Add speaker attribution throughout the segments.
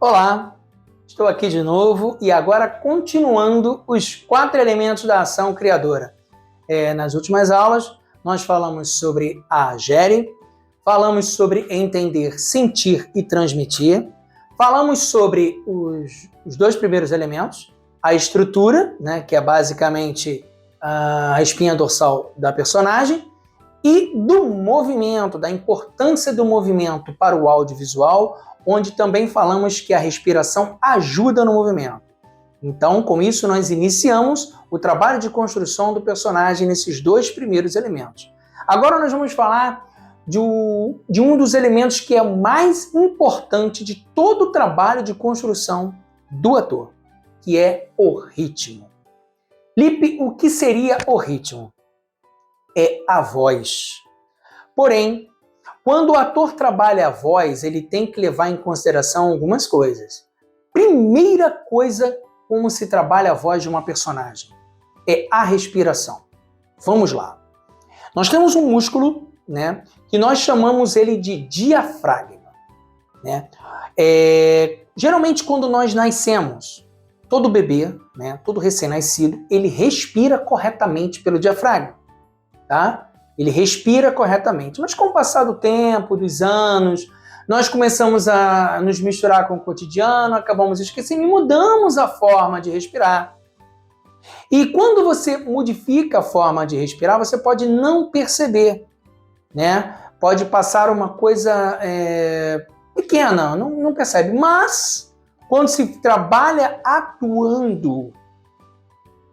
Speaker 1: Olá, estou aqui de novo e agora continuando os 4 elementos da ação criadora. Nas últimas aulas, nós falamos sobre a agere, falamos sobre entender, sentir e transmitir, falamos sobre os 2 primeiros elementos, a estrutura, né, que é basicamente a espinha dorsal da personagem, e do movimento, da importância do movimento para o audiovisual, onde também falamos que a respiração ajuda no movimento. Então, com isso, nós iniciamos o trabalho de construção do personagem nesses 2 primeiros elementos. Agora nós vamos falar de um dos elementos que é o mais importante de todo o trabalho de construção do ator, que é o ritmo. Lipe, o que seria o ritmo? É a voz. Porém, quando o ator trabalha a voz, ele tem que levar em consideração algumas coisas. Primeira coisa, como se trabalha a voz de uma personagem, é a respiração. Vamos lá. Nós temos um músculo, né, que nós chamamos ele de diafragma, né? Geralmente, quando nós nascemos, todo bebê, né, todo recém-nascido, ele respira corretamente pelo diafragma, tá? Ele respira corretamente. Mas com o passar do tempo, dos anos, nós começamos a nos misturar com o cotidiano, acabamos esquecendo e mudamos a forma de respirar. E quando você modifica a forma de respirar, você pode não perceber, né? Pode passar uma coisa pequena, não percebe. Mas, quando se trabalha atuando,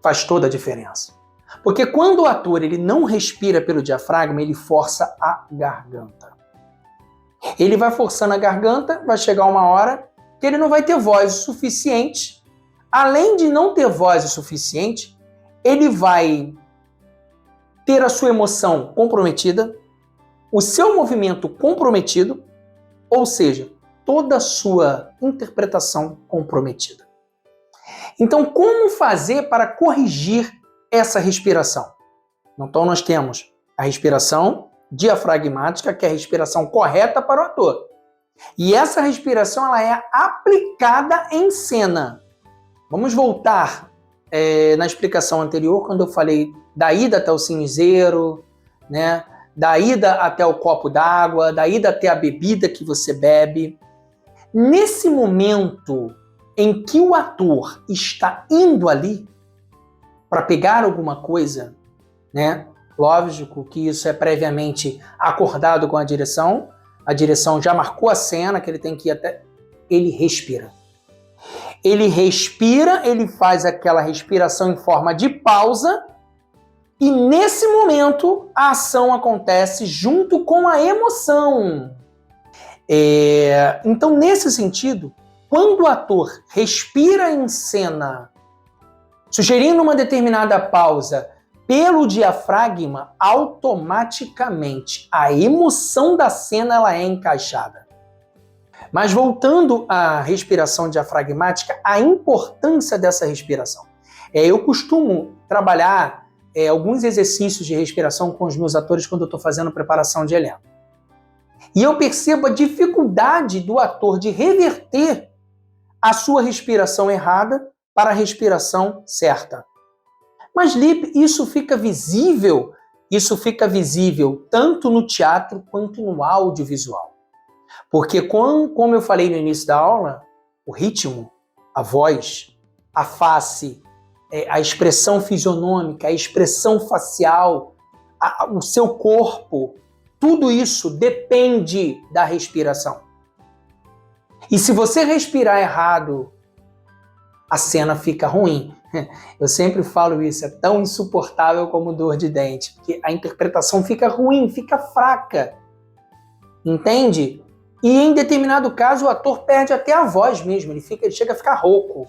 Speaker 1: faz toda a diferença. Porque quando o ator ele não respira pelo diafragma, ele força a garganta. Ele vai forçando a garganta, vai chegar uma hora que ele não vai ter voz o suficiente. Além de não ter voz o suficiente, ele vai ter a sua emoção comprometida, o seu movimento comprometido, ou seja, toda a sua interpretação comprometida. Então, como fazer para corrigir essa respiração? Então nós temos a respiração diafragmática, que é a respiração correta para o ator. E essa respiração ela é aplicada em cena. Vamos voltar na explicação anterior, quando eu falei da ida até o cinzeiro, né? Da ida até o copo d'água, da ida até a bebida que você bebe. Nesse momento em que o ator está indo ali para pegar alguma coisa, né? Lógico que isso é previamente acordado com a direção já marcou a cena que ele tem que ir até... Ele respira. Ele respira, ele faz aquela respiração em forma de pausa e nesse momento a ação acontece junto com a emoção. Então, nesse sentido, quando o ator respira em cena sugerindo uma determinada pausa pelo diafragma, automaticamente a emoção da cena ela é encaixada. Mas voltando à respiração diafragmática, a importância dessa respiração. Eu costumo trabalhar alguns exercícios de respiração com os meus atores quando eu estou fazendo preparação de elenco. E eu percebo a dificuldade do ator de reverter a sua respiração errada para a respiração certa. Mas, Lipe, isso fica visível tanto no teatro quanto no audiovisual. Porque, como eu falei no início da aula, o ritmo, a voz, a face, a expressão fisionômica, a expressão facial, o seu corpo, tudo isso depende da respiração. E se você respirar errado, a cena fica ruim. Eu sempre falo isso, é tão insuportável como dor de dente, porque a interpretação fica ruim, fica fraca. Entende? E em determinado caso o ator perde até a voz mesmo, ele chega a ficar rouco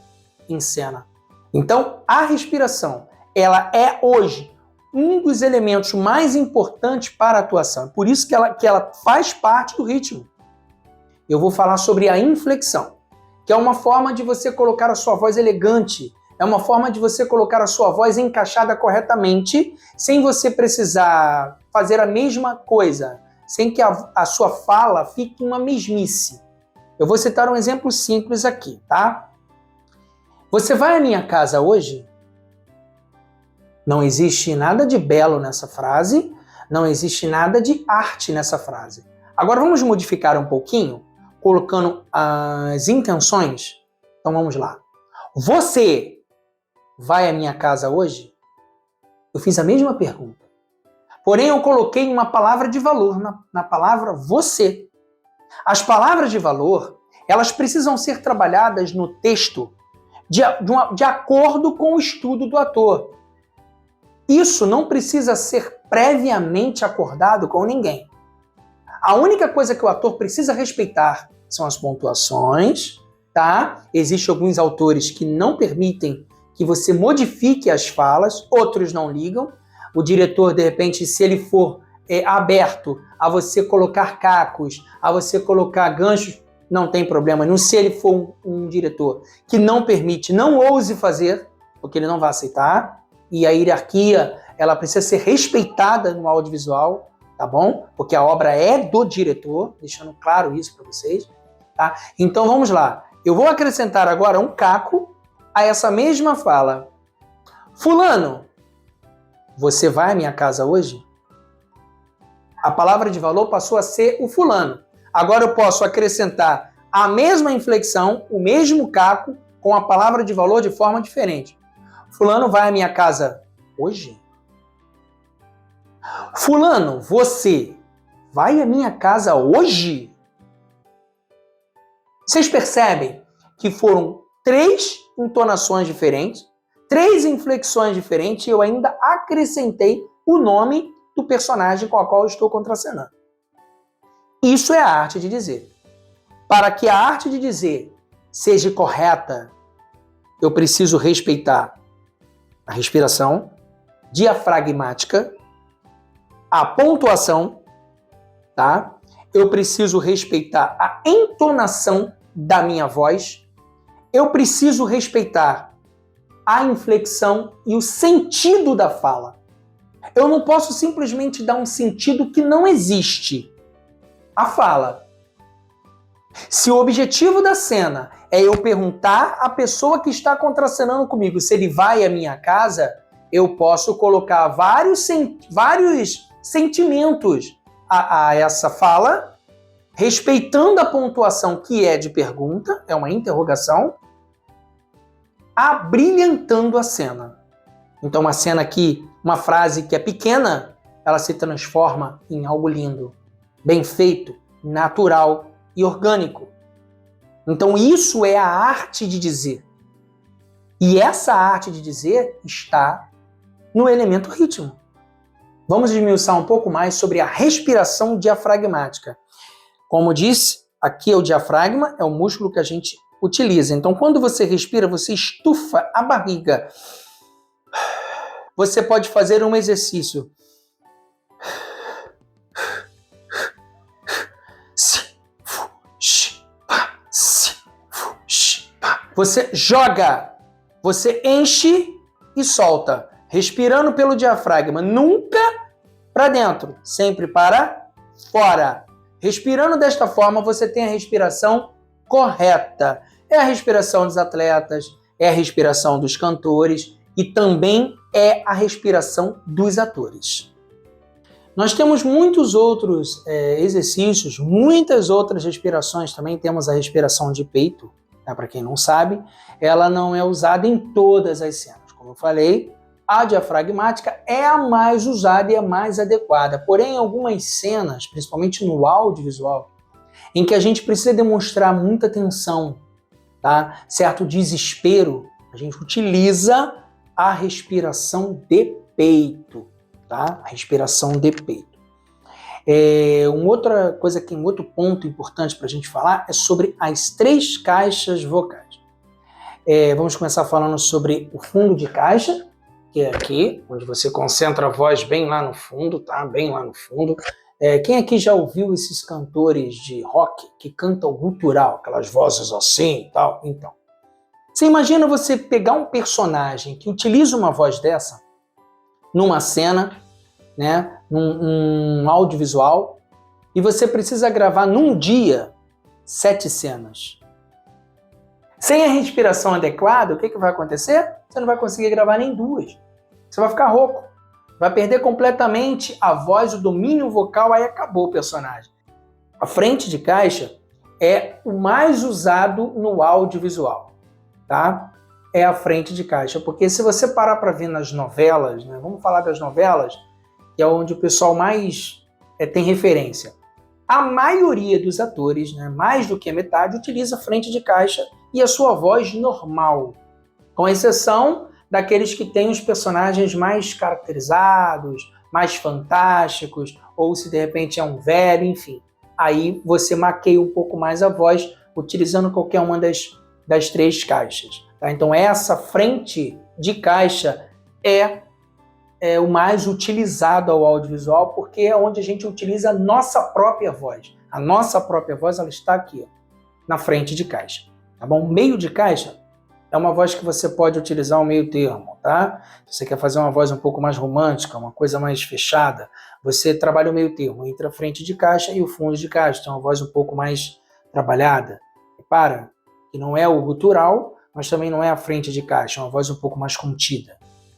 Speaker 1: em cena. Então, a respiração, ela é hoje um dos elementos mais importantes para a atuação. Por isso que ela faz parte do ritmo. Eu vou falar sobre a inflexão, que é uma forma de você colocar a sua voz elegante, é uma forma de você colocar a sua voz encaixada corretamente, sem você precisar fazer a mesma coisa, sem que a sua fala fique uma mesmice. Eu vou citar um exemplo simples aqui, tá? Você vai à minha casa hoje? Não existe nada de belo nessa frase, não existe nada de arte nessa frase. Agora vamos modificar um pouquinho, colocando as intenções? Então vamos lá. Você vai à minha casa hoje? Eu fiz a mesma pergunta. Porém, eu coloquei uma palavra de valor na palavra você. As palavras de valor, elas precisam ser trabalhadas no texto de acordo com o estudo do ator. Isso não precisa ser previamente acordado com ninguém. A única coisa que o ator precisa respeitar são as pontuações, tá? Existem alguns autores que não permitem que você modifique as falas, outros não ligam. O diretor, de repente, se ele for aberto a você colocar cacos, a você colocar ganchos, não tem problema. Não, se ele for um diretor que não permite, não ouse fazer, porque ele não vai aceitar. E a hierarquia, ela precisa ser respeitada no audiovisual, tá bom? Porque a obra é do diretor, deixando claro isso para vocês, tá? Então vamos lá. Eu vou acrescentar agora um caco a essa mesma fala. Fulano, você vai à minha casa hoje? A palavra de valor passou a ser o fulano. Agora eu posso acrescentar a mesma inflexão, o mesmo caco, com a palavra de valor de forma diferente. Fulano vai à minha casa hoje? Fulano, você vai à minha casa hoje? Vocês percebem que foram 3 entonações diferentes, 3 inflexões diferentes e eu ainda acrescentei o nome do personagem com o qual eu estou contracenando. Isso é a arte de dizer. Para que a arte de dizer seja correta, eu preciso respeitar a respiração diafragmática, a pontuação, tá? Eu preciso respeitar a entonação da minha voz, eu preciso respeitar a inflexão e o sentido da fala. Eu não posso simplesmente dar um sentido que não existe. A fala. Se o objetivo da cena é eu perguntar à pessoa que está contracenando comigo se ele vai à minha casa, eu posso colocar vários sentimentos a essa fala, respeitando a pontuação que é de pergunta, é uma interrogação, abrilhantando a cena. Então uma cena que, uma frase que é pequena, ela se transforma em algo lindo, bem feito, natural e orgânico. Então isso é a arte de dizer. E essa arte de dizer está no elemento ritmo. Vamos esmiuçar um pouco mais sobre a respiração diafragmática. Como disse, aqui é o diafragma, é o músculo que a gente utiliza. Então quando você respira, você estufa a barriga. Você pode fazer um exercício. Você joga, você enche e solta, respirando pelo diafragma, nunca para dentro, sempre para fora. Respirando desta forma, você tem a respiração correta. É a respiração dos atletas, é a respiração dos cantores e também é a respiração dos atores. Nós temos muitos outros exercícios, muitas outras respirações. Também temos a respiração de peito. Para quem não sabe, ela não é usada em todas as cenas. Como eu falei, a diafragmática é a mais usada e a mais adequada. Porém, em algumas cenas, principalmente no audiovisual, em que a gente precisa demonstrar muita tensão, tá? Certo desespero, a gente utiliza a respiração de peito, tá? A respiração de peito. Um outro ponto importante para a gente falar é sobre as 3 caixas vocais. Vamos começar falando sobre o fundo de caixa, que é aqui, onde você concentra a voz bem lá no fundo, tá? Bem lá no fundo. Quem aqui já ouviu esses cantores de rock que cantam gutural, aquelas vozes assim e tal? Então, você imagina você pegar um personagem que utiliza uma voz dessa numa cena, né, num audiovisual, e você precisa gravar num dia 7 cenas. Sem a respiração adequada, o que vai acontecer? Você não vai conseguir gravar nem 2. Você vai ficar rouco. Vai perder completamente a voz, o domínio vocal, aí acabou o personagem. A frente de caixa é o mais usado no audiovisual, tá? É a frente de caixa, porque se você parar para ver nas novelas, né, vamos falar das novelas, que é onde o pessoal mais tem referência. A maioria dos atores, né, mais do que a metade, utiliza a frente de caixa e a sua voz normal, com exceção daqueles que têm os personagens mais caracterizados, mais fantásticos, ou se de repente é um velho, enfim. Aí você maqueia um pouco mais a voz utilizando qualquer uma das 3 caixas. Tá? Então essa frente de caixa é o mais utilizado ao audiovisual, porque é onde a gente utiliza a nossa própria voz. A nossa própria voz ela está aqui, ó, na frente de caixa. Tá bom? Meio de caixa é uma voz que você pode utilizar um meio termo, tá? Se você quer fazer uma voz um pouco mais romântica, uma coisa mais fechada, você trabalha o meio termo entre a frente de caixa e o fundo de caixa. Tem uma voz um pouco mais trabalhada. Repara que não é o gutural, mas também não é a frente de caixa, é uma voz um pouco mais contida,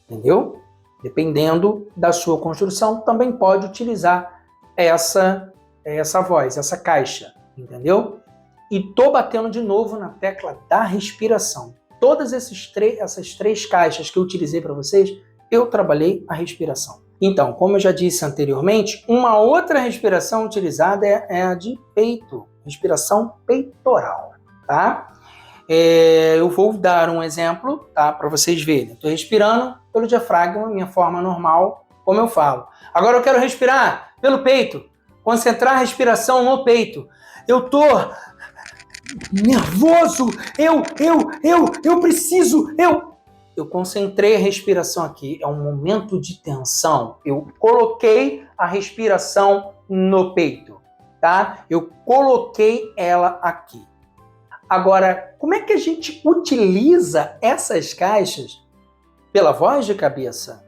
Speaker 1: entendeu? Dependendo da sua construção, também pode utilizar essa voz, essa caixa, entendeu? E tô batendo de novo na tecla da respiração. Todas essas 3 caixas que eu utilizei para vocês, eu trabalhei a respiração. Então, como eu já disse anteriormente, uma outra respiração utilizada é a de peito, respiração peitoral, tá? Eu vou dar um exemplo, tá, para vocês verem. Estou respirando pelo diafragma, minha forma normal, como eu falo. Agora eu quero respirar pelo peito, concentrar a respiração no peito. Eu tô nervoso, eu preciso, eu concentrei a respiração aqui, é um momento de tensão, eu coloquei a respiração no peito, tá? Eu coloquei ela aqui. Agora, como é que a gente utiliza essas caixas pela voz de cabeça?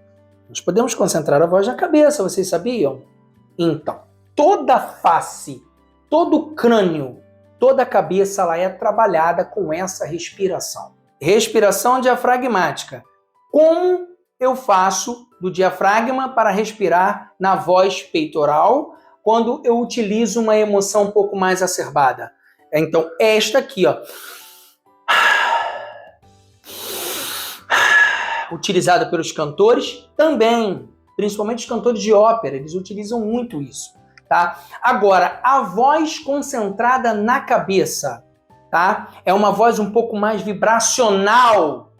Speaker 1: Nós podemos concentrar a voz na cabeça, vocês sabiam? Então, toda a face, todo o crânio, toda a cabeça ela é trabalhada com essa respiração. Respiração diafragmática. Como eu faço do diafragma para respirar na voz peitoral quando eu utilizo uma emoção um pouco mais acerbada? Então, esta aqui, ó, utilizada pelos cantores também, principalmente os cantores de ópera, eles utilizam muito isso, tá? Agora, a voz concentrada na cabeça, tá? É uma voz um pouco mais vibracional.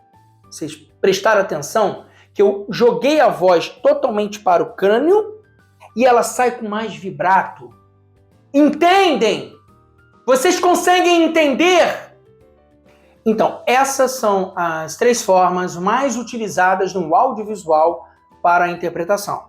Speaker 1: Vocês prestaram atenção que eu joguei a voz totalmente para o crânio e ela sai com mais vibrato. Entendem? Vocês conseguem entender? Então, essas são as 3 formas mais utilizadas no audiovisual para a interpretação.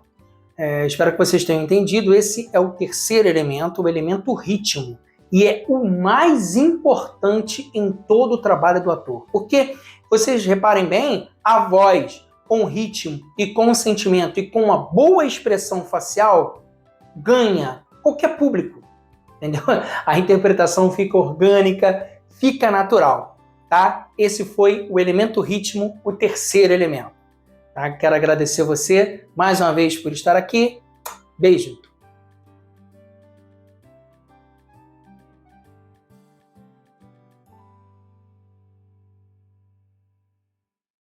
Speaker 1: Espero que vocês tenham entendido. Esse é o 3º elemento, o elemento ritmo. E é o mais importante em todo o trabalho do ator. Porque, vocês reparem bem, a voz com ritmo e com sentimento e com uma boa expressão facial ganha qualquer público. Entendeu? A interpretação fica orgânica, fica natural, tá? Esse foi o elemento ritmo, o 3º elemento. Tá? Quero agradecer você mais uma vez por estar aqui. Beijo!